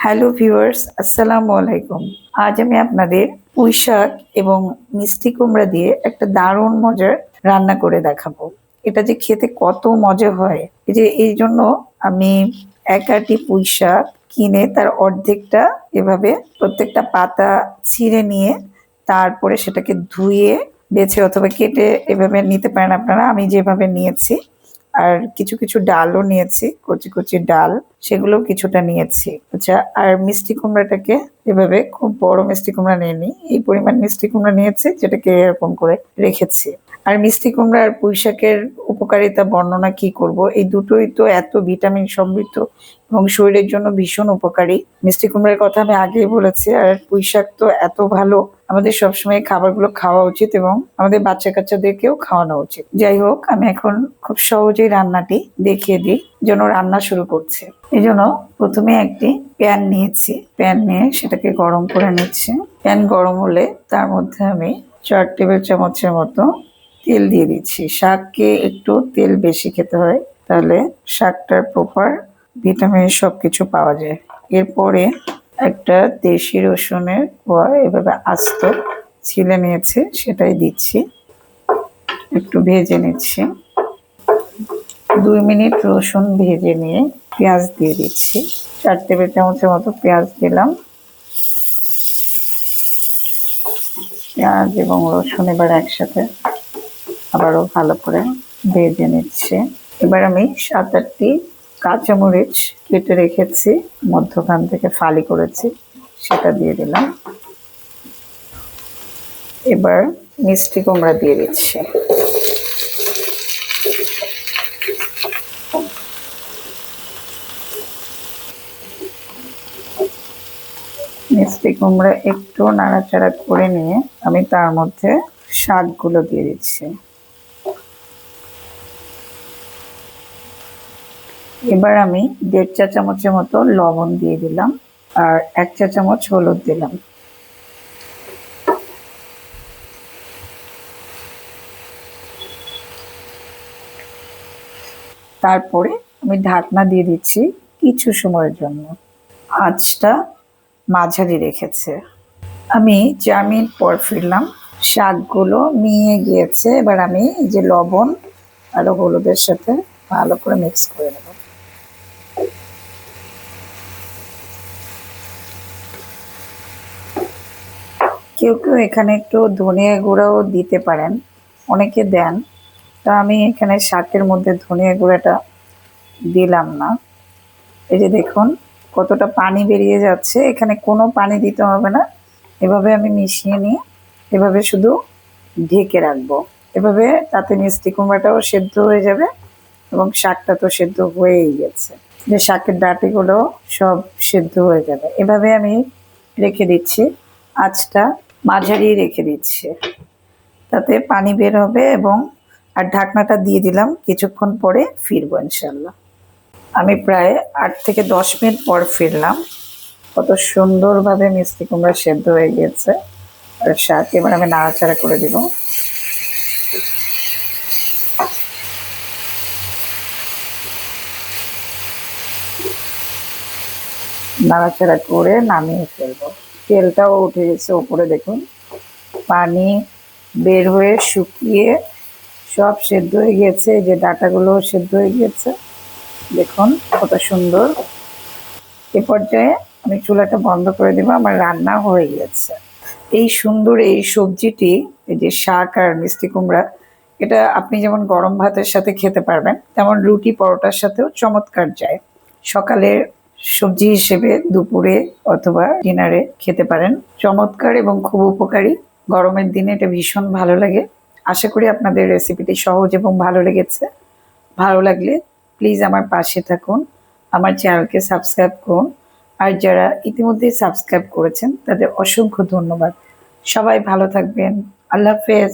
Hello viewers, আসসালামু আলাইকুম। আজ আমি আপনাদের পুঁই শাক এবং মিষ্টি কুমড়া দিয়ে একটা দারুণ মজার রান্না করে দেখাবো। এটা যে খেতে কত মজা হয়, এই জন্য আমি এক আঁটি পুঁই শাক কিনে তার অর্ধেকটা এভাবে প্রত্যেকটা পাতা ছিঁড়ে নিয়ে তারপরে সেটাকে ধুয়ে বেছে অথবা কেটে এভাবে নিতে পারেন আপনারা। আমি যেভাবে নিয়েছি, আর কিছু কিছু ডালও নিয়েছি, কচি কচি ডাল, সেগুলোও কিছুটা নিয়েছি। আচ্ছা, আর মিষ্টি কুমড়াটাকে এভাবে, খুব বড় মিষ্টি কুমড়া নিইনি, এই পরিমাণ মিষ্টি কুমড়া নিয়েছি, যেটাকে এরকম করে রেখেছি। আর মিষ্টি কুমড়া আর পুঁই শাকের উপকারিতা বর্ণনা কি করব, এই দুটোই তো এত ভিটামিন সমৃদ্ধ এবং শরীরের জন্য ভীষণ উপকারী। মিষ্টি কুমড়ার কথা আমি আগেই বলেছি, আর পুঁই শাক তো এত ভালো, আমাদের সবসময় খাবারগুলো খাওয়া উচিত এবং আমাদের বাচ্চা কাচ্চাদেরকেও খাওয়ানো উচিত। যাই হোক, আমি এখন খুব সহজেই রান্নাটি দেখিয়ে দিই, জন্য রান্না শুরু করছি। এই জন্য প্রথমে একটি প্যান নিয়েছি, প্যান নিয়ে সেটাকে গরম করে নিচ্ছি। প্যান গরম হলে তার মধ্যে আমি 4 টেবিল চামচের মতো তেল দিয়ে দিচ্ছি। শাককে একটু তেল বেশি খেতে হয়, তাহলে শাকটার প্রপার ভিটামিন সবকিছু পাওয়া যায়। এরপরে একটা দেশি রসুনের কোয়া এভাবে আস্ত ছিলে নিয়েছি, সেটাই দিচ্ছি, একটু ভেজে নিচ্ছি। 2 মিনিট রসুন ভেজে নিয়ে পেঁয়াজ দিয়ে দিচ্ছি। 4 টেবিল চামচের মতো পেঁয়াজ দিলাম। পেঁয়াজ এবং রসুন এবার একসাথে আবারও ভালো করে ভেজে নিচ্ছি। এবার আমি 7-8টি কাঁচামরিচ কেটে রেখেছি, মধ্যখান থেকে ফালি করেছি, সেটা দিয়ে দিলাম। এবার মিষ্টি কুমড়া দিয়ে দিচ্ছি। মিষ্টি কুমড়া একটু নাড়াচাড়া করে নিয়ে আমি তার মধ্যে শাকগুলো দিয়ে দিচ্ছি। এবার আমি 1.5 চা চামচের মতো লবণ দিয়ে দিলাম, আর 1 চা চামচ হলুদ দিলাম। তারপরে আমি ঢাকনা দিয়ে দিচ্ছি কিছু সময়ের জন্য। আঁচটা মাঝারি রেখেছে। আমি 4 মিনিট পর ফিরলাম, শাকগুলো মিয়ে গিয়েছে। এবার আমি এই যে লবণ আর হলুদের সাথে ভালো করে মিক্স করে নেব। কেউ কেউ এখানে একটু ধনিয়া গুঁড়াও দিতে পারেন, অনেকে দেন, তা আমি এখানে শাকের মধ্যে ধনিয়া গুঁড়াটা দিলাম না। এই যে দেখুন কতটা পানি বেরিয়ে যাচ্ছে, এখানে কোনো পানি দিতে হবে না। এভাবে আমি মিশিয়ে নিয়ে এভাবে শুধু ঢেকে রাখবো। এভাবে তাতে মিষ্টি কুমড়াটাও সেদ্ধ হয়ে যাবে এবং শাকটা তো সেদ্ধ হয়েই গেছে, যে শাকের ডাঁটিগুলো সব সেদ্ধ হয়ে যাবে। এভাবে আমি রেখে দিচ্ছি, আঁচটা মাঝারি রেখে দিচ্ছি, তাতে পানি বের হবে। এবং আর ঢাকনাটা দিয়ে দিলাম, কিছুক্ষণ পরে ফিরবো ইনশাল্লাহ। আমি প্রায় 8 থেকে 10 মিনিট পর ফিরলাম। কত সুন্দরভাবে মিষ্টি কুমড়া সেদ্ধ হয়ে গিয়েছে। আর শাক এবার আমি নাড়াচাড়া করে দিব। নাড়াচাড়া করে নামিয়ে ফেলবো। তেলটাও উঠে গেছে উপরে, দেখুন পানি বের হয়ে শুকিয়ে সব সেদ্ধ হয়ে গিয়েছে। যে ডাঁটাগুলো সেদ্ধ হয়ে গিয়েছে, দেখুন কত সুন্দর। এ পর্যায়ে আমি চুলাটা বন্ধ করে দেবো, আমার রান্না হয়ে গেছে। এই সুন্দর এই সবজিটি, এই যে শাক আর মিষ্টি কুমড়া, এটা আপনি যেমন গরম ভাতের সাথে খেতে পারবেন, তেমন রুটি পরোটার সাথেও চমৎকার যায়। সকালে সবজি হিসেবে দুপুরে অথবা ডিনারে খেতে পারেন। চমৎকার এবং খুব উপকারী। গরমের দিনে এটা ভীষণ ভালো লাগে। আশা করি আপনাদের রেসিপিটি সহজ এবং ভালো লেগেছে। ভালো লাগলে প্লিজ আমার পাশে থাকুন, আমার চ্যানেলকে সাবস্ক্রাইব করুন। আর যারা ইতিমধ্যেই সাবস্ক্রাইব করেছেন তাদের অসংখ্য ধন্যবাদ। সবাই ভালো থাকবেন। আল্লাহ হাফেজ।